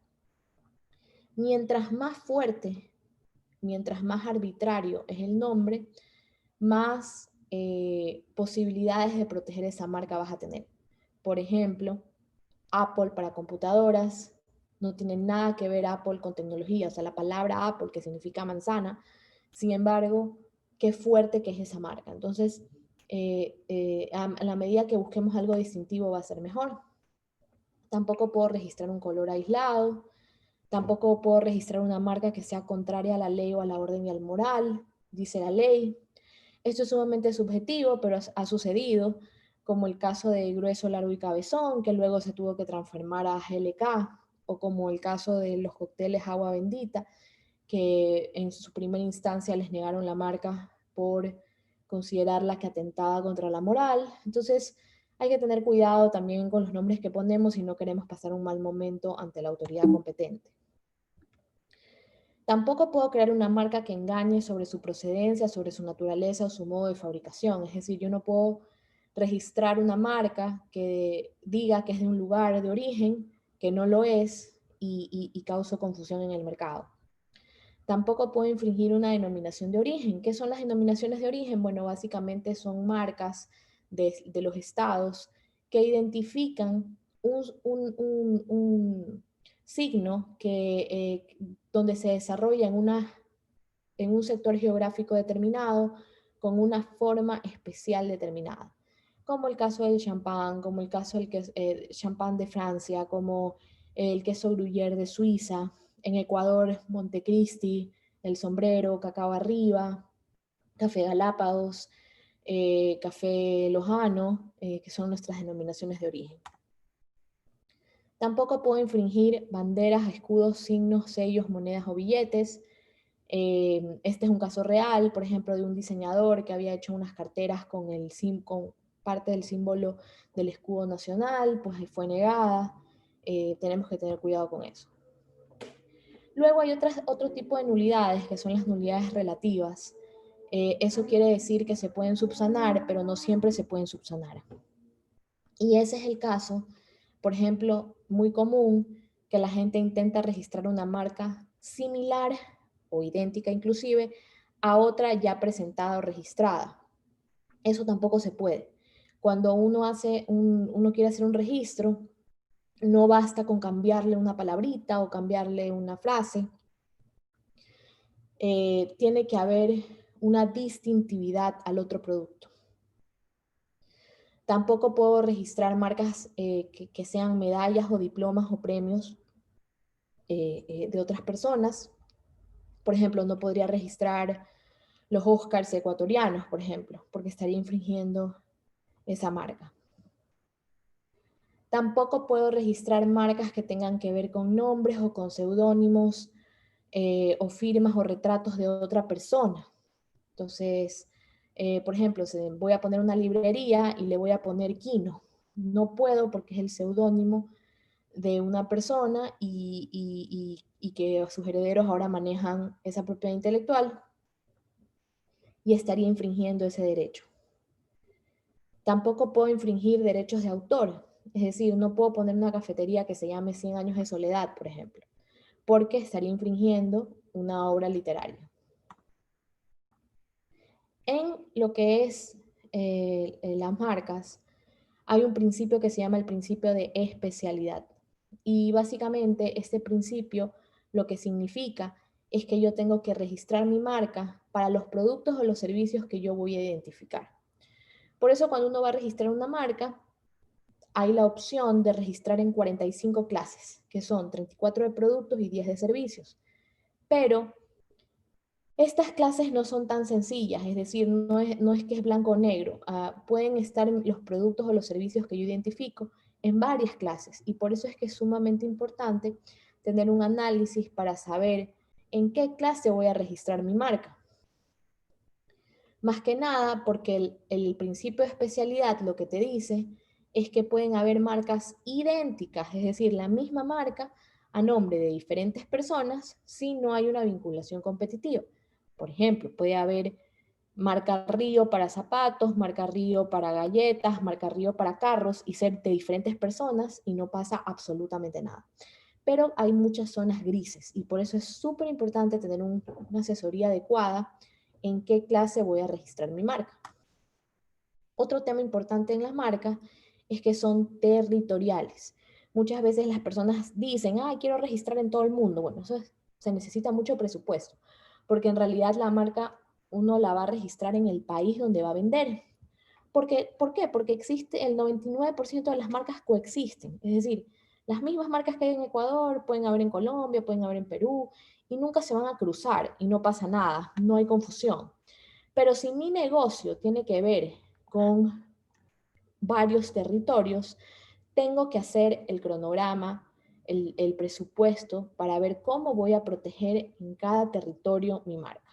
Mientras más fuerte, mientras más arbitrario es el nombre, más posibilidades de proteger esa marca vas a tener. Por ejemplo, Apple para computadoras, no tiene nada que ver Apple con tecnología, o sea, la palabra Apple, que significa manzana, sin embargo, qué fuerte que es esa marca. Entonces, a la medida que busquemos algo distintivo va a ser mejor. Tampoco puedo registrar un color aislado, tampoco puedo registrar una marca que sea contraria a la ley o a la orden y al moral, dice la ley. Esto es sumamente subjetivo, pero ha sucedido, como el caso de Grueso, Largo y Cabezón, que luego se tuvo que transformar a GLK, o como el caso de los cócteles Agua Bendita, que en su primera instancia les negaron la marca por considerarla que atentaba contra la moral. Entonces, hay que tener cuidado también con los nombres que ponemos si no queremos pasar un mal momento ante la autoridad competente. Tampoco puedo crear una marca que engañe sobre su procedencia, sobre su naturaleza o su modo de fabricación. Es decir, yo no puedo registrar una marca que diga que es de un lugar de origen, que no lo es, y causo confusión en el mercado. Tampoco puedo infringir una denominación de origen. ¿Qué son las denominaciones de origen? Bueno, básicamente son marcas de los estados que identifican un signo donde se desarrolla en un sector geográfico determinado con una forma especial determinada, como el caso del champán, como el caso del champán de Francia, como el queso gruyère de Suiza, en Ecuador, Montecristi, el sombrero, cacao arriba, café Galápagos, café Lojano, que son nuestras denominaciones de origen. Tampoco puedo infringir banderas, escudos, signos, sellos, monedas o billetes. Este es un caso real, por ejemplo, de un diseñador que había hecho unas carteras con parte del símbolo del escudo nacional, pues fue negada. Tenemos que tener cuidado con eso. Luego hay otro tipo de nulidades, que son las nulidades relativas. Eso quiere decir que se pueden subsanar, pero no siempre se pueden subsanar. Y ese es el caso, por ejemplo, muy común, que la gente intenta registrar una marca similar o idéntica inclusive a otra ya presentada o registrada. Eso tampoco se puede. Cuando uno quiere hacer un registro, no basta con cambiarle una palabrita o cambiarle una frase. Tiene que haber una distintividad al otro producto. Tampoco puedo registrar marcas que sean medallas o diplomas o premios de otras personas. Por ejemplo, no podría registrar los Oscars ecuatorianos, por ejemplo, porque estaría infringiendo esa marca. Tampoco puedo registrar marcas que tengan que ver con nombres o con seudónimos o firmas o retratos de otra persona. Entonces, por ejemplo, voy a poner una librería y le voy a poner Quino. No puedo porque es el seudónimo de una persona y que sus herederos ahora manejan esa propiedad intelectual y estaría infringiendo ese derecho. Tampoco puedo infringir derechos de autor, es decir, no puedo poner una cafetería que se llame 100 años de soledad, por ejemplo, porque estaría infringiendo una obra literaria. En lo que es las marcas, hay un principio que se llama el principio de especialidad. Y básicamente este principio lo que significa es que yo tengo que registrar mi marca para los productos o los servicios que yo voy a identificar. Por eso cuando uno va a registrar una marca, hay la opción de registrar en 45 clases, que son 34 de productos y 10 de servicios. Pero estas clases no son tan sencillas, es decir, no es que es blanco o negro. Pueden estar los productos o los servicios que yo identifico en varias clases y por eso es que es sumamente importante tener un análisis para saber en qué clase voy a registrar mi marca. Más que nada porque el principio de especialidad lo que te dice es que pueden haber marcas idénticas, es decir, la misma marca a nombre de diferentes personas si no hay una vinculación competitiva. Por ejemplo, puede haber marca Río para zapatos, marca Río para galletas, marca Río para carros y ser de diferentes personas y no pasa absolutamente nada. Pero hay muchas zonas grises y por eso es súper importante tener una asesoría adecuada en qué clase voy a registrar mi marca. Otro tema importante en las marcas es que son territoriales. Muchas veces las personas dicen, quiero registrar en todo el mundo. Bueno, se necesita mucho presupuesto, porque en realidad la marca uno la va a registrar en el país donde va a vender. ¿Por qué? Porque existe el 99% de las marcas coexisten. Es decir, las mismas marcas que hay en Ecuador pueden haber en Colombia, pueden haber en Perú, y nunca se van a cruzar y no pasa nada, no hay confusión. Pero si mi negocio tiene que ver con varios territorios, tengo que hacer el cronograma, el presupuesto para ver cómo voy a proteger en cada territorio mi marca.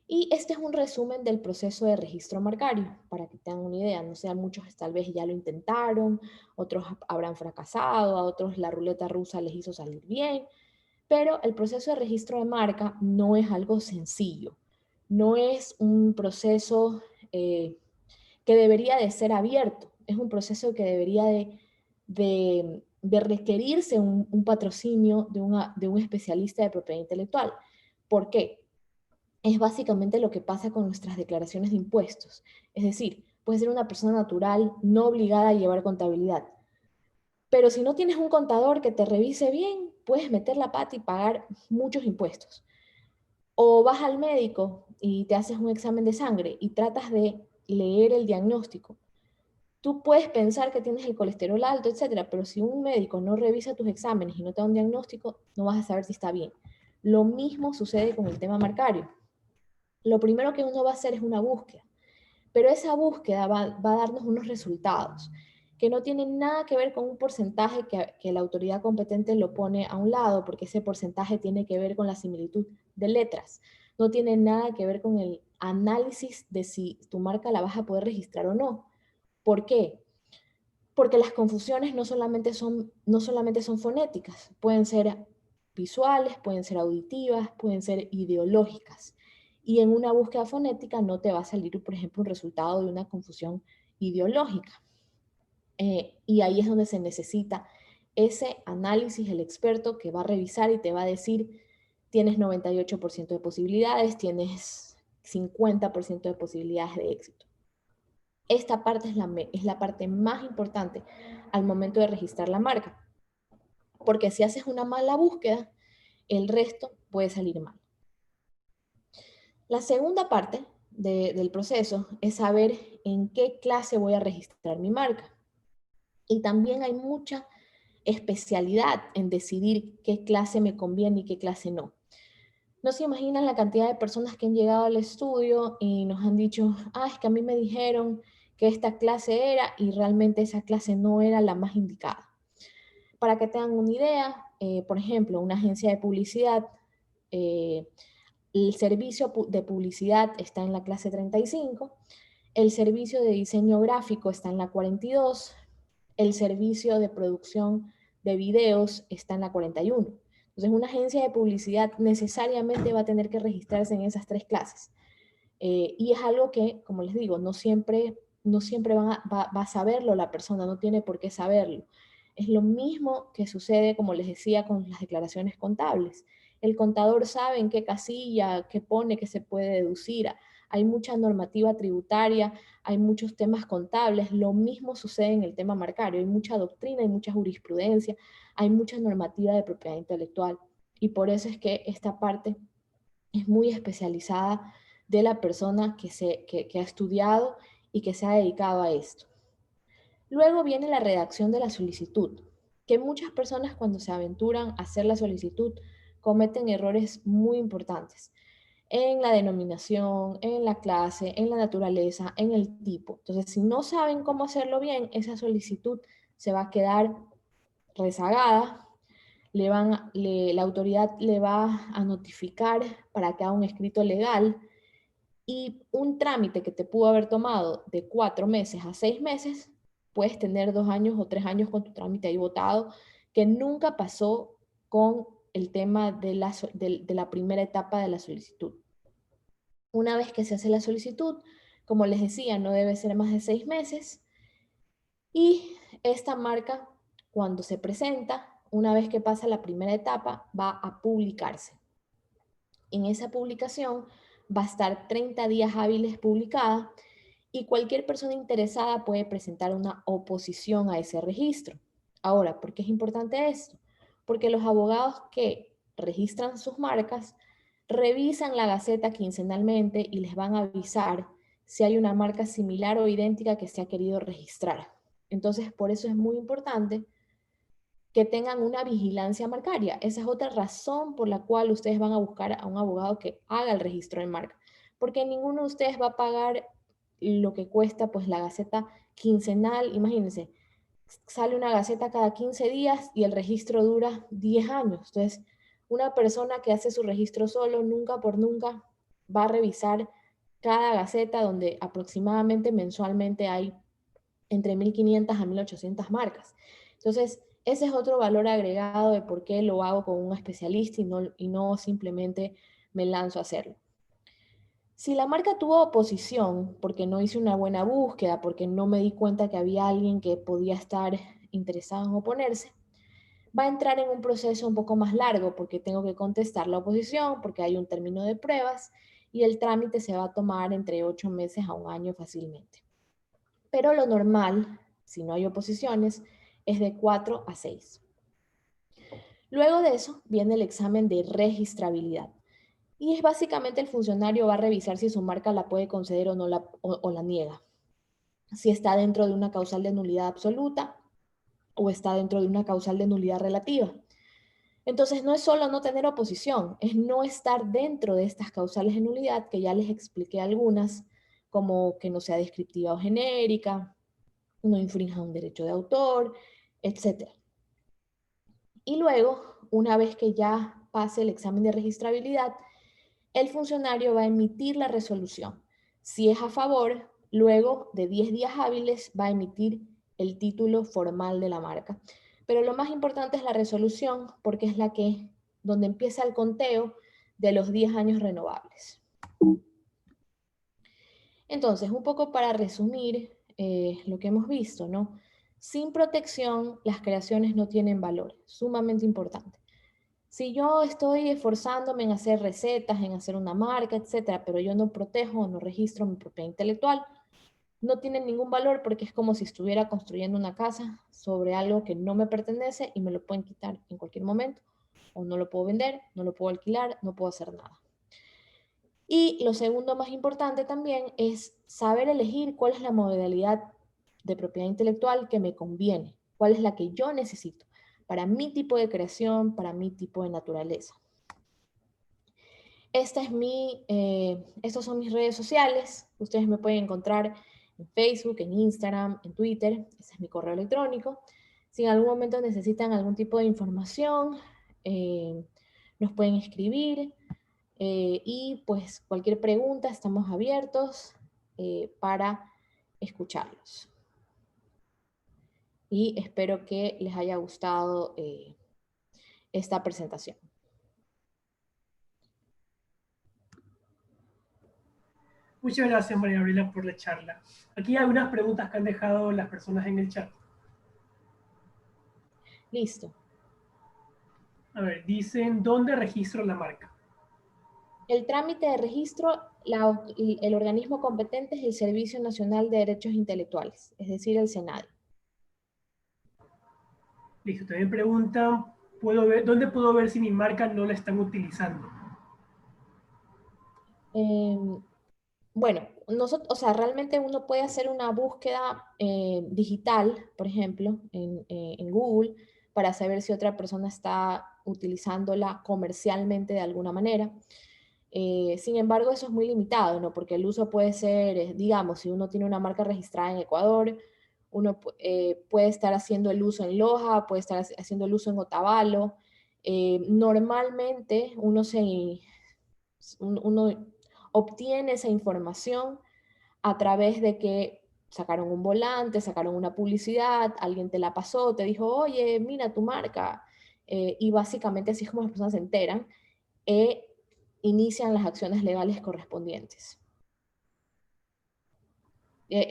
Y este es un resumen del proceso de registro marcario, para que tengan una idea. No sé, muchos tal vez ya lo intentaron, otros habrán fracasado, a otros la ruleta rusa les hizo salir bien, pero el proceso de registro de marca no es algo sencillo. No es un proceso que debería de ser abierto, es un proceso que debería de requerirse un patrocinio de un especialista de propiedad intelectual. ¿Por qué? Es básicamente lo que pasa con nuestras declaraciones de impuestos. Es decir, puedes ser una persona natural no obligada a llevar contabilidad. Pero si no tienes un contador que te revise bien, puedes meter la pata y pagar muchos impuestos. O vas al médico y te haces un examen de sangre y tratas de leer el diagnóstico. Tú puedes pensar que tienes el colesterol alto, etcétera, pero si un médico no revisa tus exámenes y no te da un diagnóstico, no vas a saber si está bien. Lo mismo sucede con el tema marcario. Lo primero que uno va a hacer es una búsqueda, pero esa búsqueda va a darnos unos resultados que no tienen nada que ver con un porcentaje que la autoridad competente lo pone a un lado, porque ese porcentaje tiene que ver con la similitud de letras. No tiene nada que ver con el análisis de si tu marca la vas a poder registrar o no. ¿Por qué? Porque las confusiones no solamente son fonéticas, pueden ser visuales, pueden ser auditivas, pueden ser ideológicas. Y en una búsqueda fonética no te va a salir, por ejemplo, un resultado de una confusión ideológica. Y ahí es donde se necesita ese análisis, el experto que va a revisar y te va a decir tienes 98% de posibilidades, tienes 50% de posibilidades de éxito. Esta parte es la parte más importante al momento de registrar la marca, porque si haces una mala búsqueda, el resto puede salir mal. La segunda parte del proceso es saber en qué clase voy a registrar mi marca. Y también hay mucha especialidad en decidir qué clase me conviene y qué clase no. No se imaginan la cantidad de personas que han llegado al estudio y nos han dicho, es que a mí me dijeron que esta clase era y realmente esa clase no era la más indicada. Para que tengan una idea, por ejemplo, una agencia de publicidad, el servicio de publicidad está en la clase 35, el servicio de diseño gráfico está en la 42, el servicio de producción de videos está en la 41. Entonces, una agencia de publicidad necesariamente va a tener que registrarse en esas tres clases. Y es algo que, como les digo, no siempre va a saberlo la persona, no tiene por qué saberlo. Es lo mismo que sucede, como les decía, con las declaraciones contables. El contador sabe en qué casilla, qué pone, qué se puede deducir. Hay mucha normativa tributaria, hay muchos temas contables. Lo mismo sucede en el tema marcario. Hay mucha doctrina, hay mucha jurisprudencia, hay mucha normativa de propiedad intelectual. Y por eso es que esta parte es muy especializada de la persona que ha estudiado y que se ha dedicado a esto. Luego viene la redacción de la solicitud, que muchas personas cuando se aventuran a hacer la solicitud cometen errores muy importantes en la denominación, en la clase, en la naturaleza, en el tipo. Entonces, si no saben cómo hacerlo bien, esa solicitud se va a quedar rezagada, la autoridad le va a notificar para que haga un escrito legal y un trámite que te pudo haber tomado de 4 meses a 6 meses, puedes tener 2 años o 3 años con tu trámite ahí votado, que nunca pasó con el tema de la primera etapa de la solicitud. Una vez que se hace la solicitud, como les decía, no debe ser más de 6 meses y esta marca, cuando se presenta, una vez que pasa la primera etapa, va a publicarse. En esa publicación va a estar 30 días hábiles publicada y cualquier persona interesada puede presentar una oposición a ese registro. Ahora, ¿por qué es importante esto? Porque los abogados que registran sus marcas revisan la Gaceta quincenalmente y les van a avisar si hay una marca similar o idéntica que se ha querido registrar. Entonces, por eso es muy importante que tengan una vigilancia marcaria. Esa es otra razón por la cual ustedes van a buscar a un abogado que haga el registro de marca, porque ninguno de ustedes va a pagar lo que cuesta pues la Gaceta quincenal. Imagínense, sale una Gaceta cada 15 días y el registro dura 10 años. Entonces, una persona que hace su registro solo, nunca por nunca va a revisar cada Gaceta donde aproximadamente mensualmente hay entre 1.500 a 1.800 marcas. Entonces, ese es otro valor agregado de por qué lo hago con un especialista y no simplemente me lanzo a hacerlo. Si la marca tuvo oposición porque no hice una buena búsqueda, porque no me di cuenta que había alguien que podía estar interesado en oponerse, va a entrar en un proceso un poco más largo porque tengo que contestar la oposición, porque hay un término de pruebas y el trámite se va a tomar entre 8 meses a 1 año fácilmente. Pero lo normal, si no hay oposiciones, es de 4 a 6. Luego de eso viene el examen de registrabilidad. Y es básicamente el funcionario va a revisar si su marca la puede conceder o no o la niega. Si está dentro de una causal de nulidad absoluta o está dentro de una causal de nulidad relativa. Entonces no es solo no tener oposición, es no estar dentro de estas causales de nulidad que ya les expliqué algunas, como que no sea descriptiva o genérica, no infrinja un derecho de autor, etc. Y luego, una vez que ya pase el examen de registrabilidad, el funcionario va a emitir la resolución. Si es a favor, luego de 10 días hábiles va a emitir el título formal de la marca. Pero lo más importante es la resolución porque es donde empieza el conteo de los 10 años renovables. Entonces, un poco para resumir lo que hemos visto, ¿no? Sin protección, las creaciones no tienen valor, sumamente importante. Si yo estoy esforzándome en hacer recetas, en hacer una marca, etcétera, pero yo no protejo, no registro mi propiedad intelectual, no tiene ningún valor porque es como si estuviera construyendo una casa sobre algo que no me pertenece y me lo pueden quitar en cualquier momento, o no lo puedo vender, no lo puedo alquilar, no puedo hacer nada. Y lo segundo más importante también es saber elegir cuál es la modalidad de propiedad intelectual que me conviene, cuál es la que yo necesito para mi tipo de creación, para mi tipo de naturaleza. Estas son mis redes sociales. Ustedes me pueden encontrar en Facebook, en Instagram, en Twitter. Ese es mi correo electrónico. Si en algún momento necesitan algún tipo de información, nos pueden escribir. Y pues cualquier pregunta, estamos abiertos para escucharlos. Y espero que les haya gustado esta presentación. Muchas gracias, María Gabriela, por la charla. Aquí hay unas preguntas que han dejado las personas en el chat. Listo. A ver, dicen, ¿dónde registro la marca? El trámite de registro, el organismo competente es el Servicio Nacional de Derechos Intelectuales, es decir, el SENADI. Listo, también preguntan, ¿dónde puedo ver si mi marca no la están utilizando? Bueno, nosotros, o sea, realmente uno puede hacer una búsqueda digital, por ejemplo, en Google, para saber si otra persona está utilizándola comercialmente de alguna manera. Sin embargo, eso es muy limitado, ¿no? Porque el uso puede ser, digamos, si uno tiene una marca registrada en Ecuador, uno puede estar haciendo el uso en Loja, puede estar haciendo el uso en Otavalo. Normalmente uno obtiene esa información a través de que sacaron un volante, sacaron una publicidad, alguien te la pasó, te dijo, oye, mira tu marca. Y básicamente así es como las personas se enteran e inician las acciones legales correspondientes.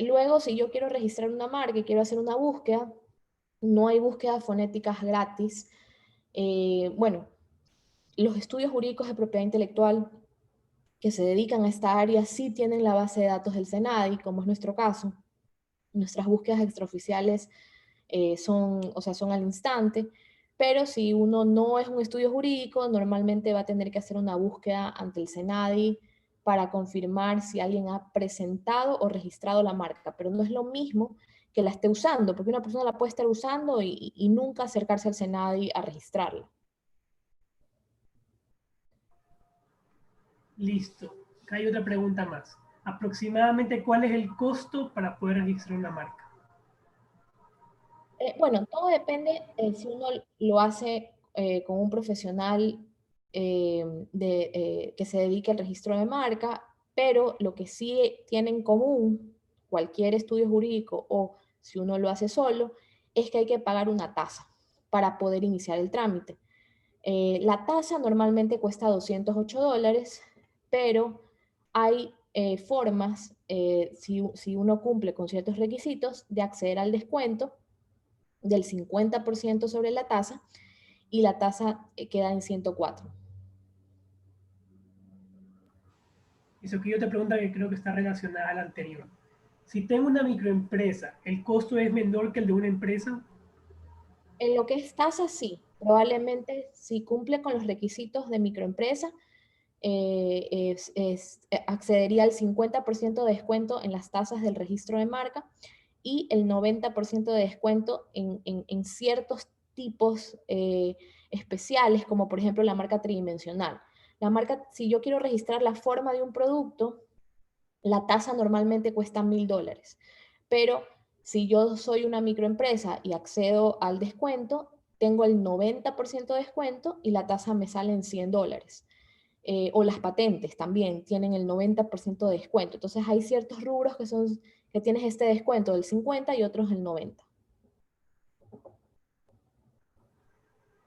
Luego, si yo quiero registrar una marca y quiero hacer una búsqueda, no hay búsquedas fonéticas gratis. Bueno, los estudios jurídicos de propiedad intelectual que se dedican a esta área sí tienen la base de datos del SENADI, como es nuestro caso. Nuestras búsquedas extraoficiales o sea, son al instante, pero si uno no es un estudio jurídico, normalmente va a tener que hacer una búsqueda ante el SENADI para confirmar si alguien ha presentado o registrado la marca, pero no es lo mismo que la esté usando, porque una persona la puede estar usando y nunca acercarse al SENADI a registrarla. Listo. Acá hay otra pregunta más. Aproximadamente, ¿cuál es el costo para poder registrar una marca? Bueno, todo depende si uno lo hace con un profesional que se dedique al registro de marca, pero lo que sí tiene en común cualquier estudio jurídico o si uno lo hace solo, es que hay que pagar una tasa para poder iniciar el trámite. La tasa normalmente cuesta $208, pero hay formas, si uno cumple con ciertos requisitos, de acceder al descuento del 50% sobre la tasa y la tasa queda en 104. Eso que yo te pregunta que creo que está relacionada a la anterior. Si tengo una microempresa, ¿el costo es menor que el de una empresa? En lo que es tasa, sí. Probablemente si cumple con los requisitos de microempresa, accedería al 50% de descuento en las tasas del registro de marca y el 90% de descuento en ciertos tipos especiales, como por ejemplo la marca tridimensional. La marca, si yo quiero registrar la forma de un producto, la tasa normalmente cuesta $1,000, pero si yo soy una microempresa y accedo al descuento, tengo el 90% de descuento y la tasa me sale en $100. O las patentes también tienen el 90% de descuento. Entonces hay ciertos rubros que tienes este descuento del 50 y otros el 90.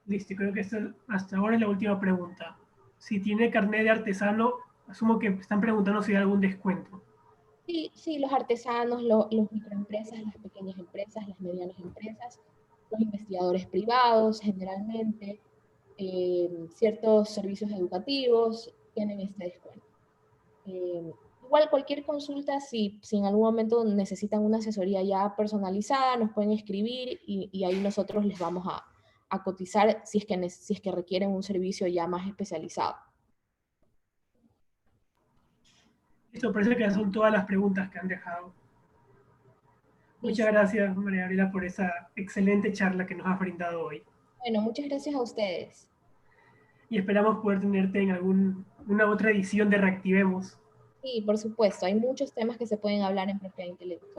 Listo, creo que hasta ahora es la última pregunta. Si tiene carnet de artesano, asumo que están preguntando si hay algún descuento. Sí, sí, los artesanos, los microempresas, las pequeñas empresas, las medianas empresas, los investigadores privados generalmente. ciertos servicios educativos tienen este descuento. Igual cualquier consulta, si en algún momento necesitan una asesoría ya personalizada, nos pueden escribir y ahí nosotros les vamos a cotizar si es que requieren un servicio ya más especializado. Listo, parece que son todas las preguntas que han dejado. Muchas Listo. gracias, María Gabriela, por esa excelente charla que nos has brindado hoy. Bueno, muchas gracias a ustedes. Y esperamos poder tenerte en alguna otra edición de Reactivemos. Sí, por supuesto, hay muchos temas que se pueden hablar en propiedad intelectual.